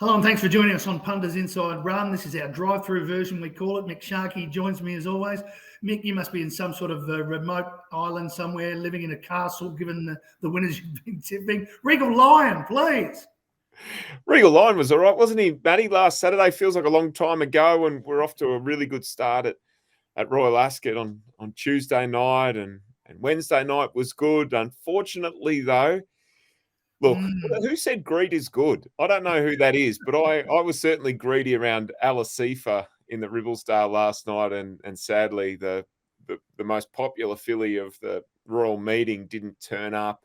Hello and thanks for joining us on Punters Inside Run. This is our drive-through version, we call it. Mick Sharkie joins me as always. Mick, you must be in some sort of remote island somewhere, living in a castle, given the winners you've been tipping. Eagle Lion, please. Eagle Lion was all right, wasn't he, Matty? Last Saturday feels like a long time ago, and we're off to a really good start at Royal Ascot on Tuesday night, and Wednesday night was good. Unfortunately, though, look, who said greed is good? I don't know who that is, but I was certainly greedy around Alasifa in the Ribblesdale last night, and sadly the most popular filly of the Royal Meeting didn't turn up.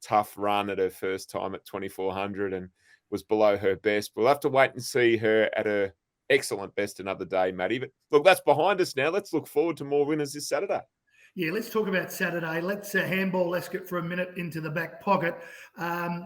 Tough run at her first time at 2,400 and was below her best. We'll have to wait and see her at her excellent best another day, Matty. But look, that's behind us now. Let's look forward to more winners this Saturday. Yeah, let's talk about Saturday. Let's handball Ascot for a minute into the back pocket.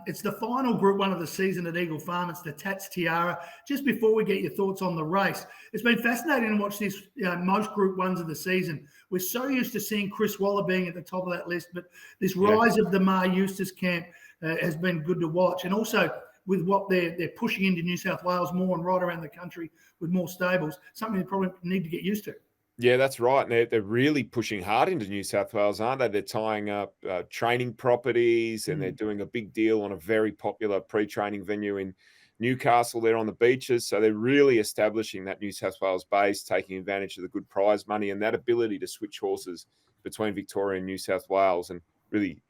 It's the final Group 1 of the season at Eagle Farm. It's the Tatts Tiara. Just before we get your thoughts on the race, it's been fascinating to watch this. Most Group 1s of the season, we're so used to seeing Chris Waller being at the top of that list, but this rise of the Mar Eustace camp has been good to watch. And also with what they're pushing into New South Wales more and right around the country with more stables, something they probably need to get used to. Yeah, that's right. And they're really pushing hard into New South Wales, aren't they? They're tying up training properties, and they're doing a big deal on a very popular pre-training venue in Newcastle there on the beaches. So they're really establishing that New South Wales base, taking advantage of the good prize money and that ability to switch horses between Victoria and New South Wales, and really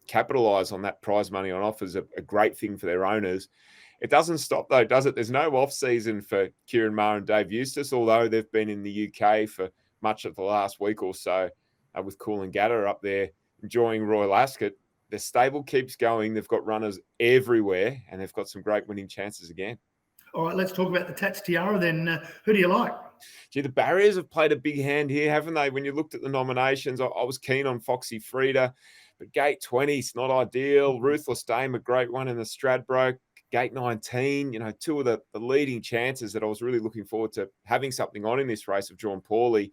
capitalise on that prize money on offer is a great thing for their owners. It doesn't stop, though, does it? There's no off-season for Kieran Maher and Dave Eustace, although they've been in the UK for much of the last week or so with Coolangatta up there enjoying Royal Ascot. The stable keeps going. They've got runners everywhere, and they've got some great winning chances again. All right, let's talk about the Tatts Tiara then. Who do you like? Gee, the barriers have played a big hand here, haven't they? When you looked at the nominations, I was keen on Foxy Frida, but gate 20 is not ideal. Ruthless Dame, a great one in the Stradbroke. Gate 19, two of the leading chances that I was really looking forward to having something on in this race have drawn poorly.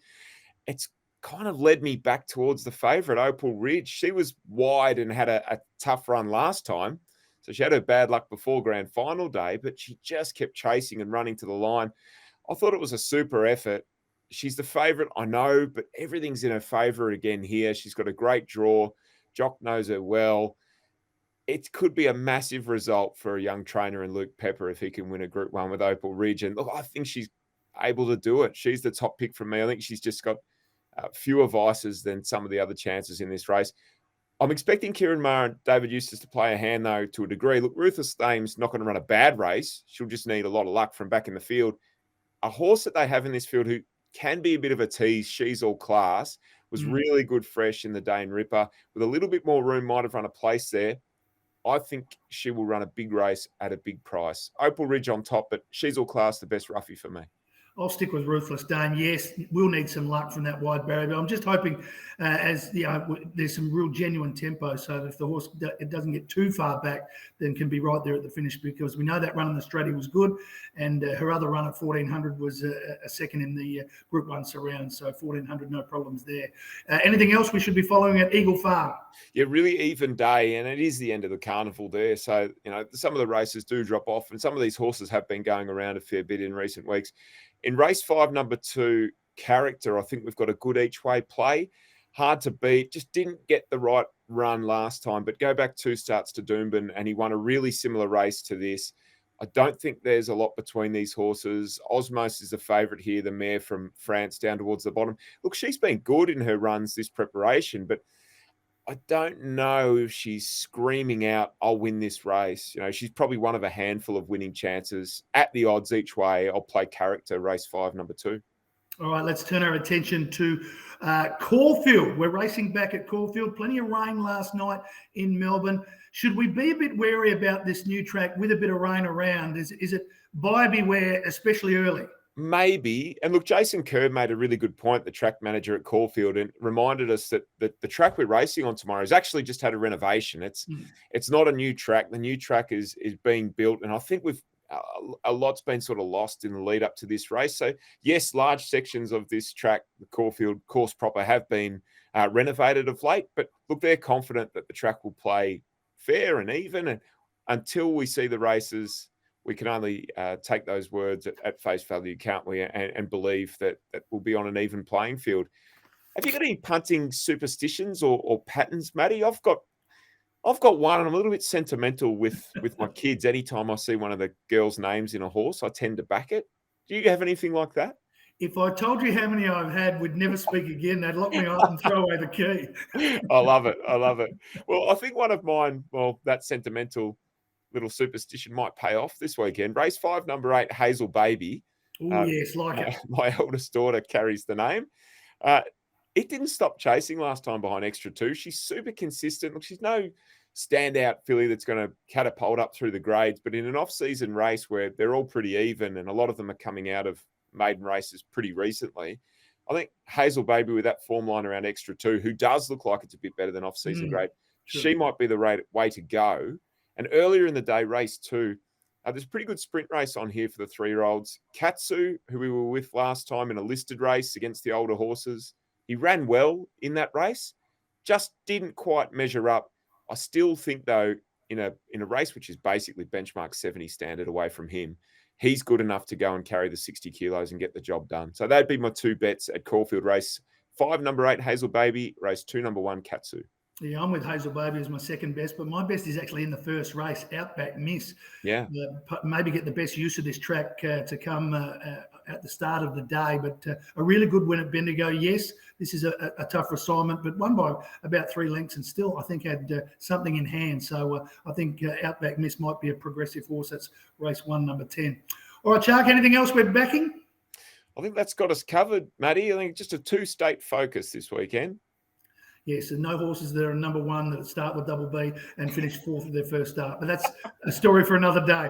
It's kind of led me back towards the favourite, Opal Ridge. She was wide and had a tough run last time. So she had her bad luck before grand final day, but she just kept chasing and running to the line. I thought it was a super effort. She's the favourite, I know, but everything's in her favour again here. She's got a great draw. Jock knows her well. It could be a massive result for a young trainer in Luke Pepper if he can win a Group 1 with Opal Ridge. And look, I think she's able to do it. She's the top pick from me. I think she's just got fewer vices than some of the other chances in this race. I'm expecting Kieran Maher and David Eustace to play a hand, though, to a degree. Look, Ruthless Dame's not going to run a bad race. She'll just need a lot of luck from back in the field. A horse that they have in this field who can be a bit of a tease, She's All Class, was really good fresh in the Dane Ripper. With a little bit more room, might have run a place there. I think she will run a big race at a big price. Opal Ridge on top, but She's All Class, the best roughie for me. I'll stick with Ruthless Dane. Yes, we'll need some luck from that wide barrier, but I'm just hoping there's some real genuine tempo, so that if the horse doesn't get too far back, then can be right there at the finish, because we know that run in the Stratty was good, and her other run at 1,400 was a second in the Group 1 surround, so 1,400, no problems there. Anything else we should be following at Eagle Farm? Yeah, really even day, and it is the end of the carnival there, so some of the races do drop off, and some of these horses have been going around a fair bit in recent weeks. In race 5, number 2, Character, I think we've got a good each-way play. Hard to beat. Just didn't get the right run last time, but go back 2 starts to Doomben, and he won a really similar race to this. I don't think there's a lot between these horses. Osmos is the favourite here, the mare from France down towards the bottom. Look, she's been good in her runs this preparation, but I don't know if she's screaming out, I'll win this race. She's probably one of a handful of winning chances. At the odds each way, I'll play Character, race 5, number 2. All right, let's turn our attention to Caulfield. We're racing back at Caulfield. Plenty of rain last night in Melbourne. Should we be a bit wary about this new track with a bit of rain around? Is it buyer beware, especially early? Maybe. And look, Jason Kerr made a really good point, the track manager at Caulfield, and reminded us that the track we're racing on tomorrow has actually just had a renovation. It's not a new track. The new track is being built, and I think a lot's been sort of lost in the lead up to this race. So yes, large sections of this track, the Caulfield course proper, have been renovated of late, but look, they're confident that the track will play fair and even, and until we see the races, we can only take those words at face value, can't we? And believe that we'll be on an even playing field. Have you got any punting superstitions or patterns, Matty? I've got one, and I'm a little bit sentimental with my kids. Anytime I see one of the girls' names in a horse, I tend to back it. Do you have anything like that? If I told you how many I've had, we'd never speak again. They'd lock me up and throw away the key. I love it. I love it. Well, I think one of mine, that sentimental little superstition might pay off this weekend. Race 5, number 8, Hazel Baby. Oh, yes, like it. My eldest daughter carries the name. It didn't stop chasing last time behind Extra 2. She's super consistent. Look, she's no standout filly that's going to catapult up through the grades, but in an off-season race where they're all pretty even and a lot of them are coming out of maiden races pretty recently, I think Hazel Baby with that form line around Extra 2, who does look like it's a bit better than off-season grade, sure. She might be the way to go. And earlier in the day, race 2, there's a pretty good sprint race on here for the 3-year-olds. Katsu, who we were with last time in a listed race against the older horses, he ran well in that race, just didn't quite measure up. I still think, though, in a race which is basically benchmark 70 standard away from him, he's good enough to go and carry the 60 kilos and get the job done. So that'd be my 2 bets at Caulfield. Race 5, number 8, Hazel Baby. Race 2, number 1, Katsu. Yeah, I'm with Hazel Baby as my second best, but my best is actually in the first race, Outback Miss. Yeah. Maybe get the best use of this track to come at the start of the day, but a really good win at Bendigo. Yes, this is a tough assignment, but won by about 3 lengths and still, I think, had something in hand. So I think Outback Miss might be a progressive horse. That's race 1, number 10. All right, Shark, anything else we're backing? I think that's got us covered, Matty. I think just a 2-state focus this weekend. Yes, and no horses that are number 1 that start with double B and finish 4th of their first start. But that's a story for another day.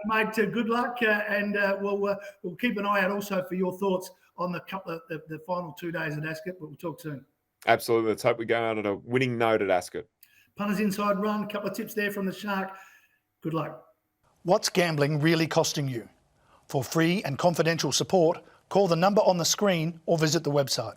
Mate, good luck, and we'll keep an eye out also for your thoughts on the final 2 days at Ascot, but we'll talk soon. Absolutely. Let's hope we go out on a winning note at Ascot. Punters Inside Run, a couple of tips there from the Shark. Good luck. What's gambling really costing you? For free and confidential support, call the number on the screen or visit the website.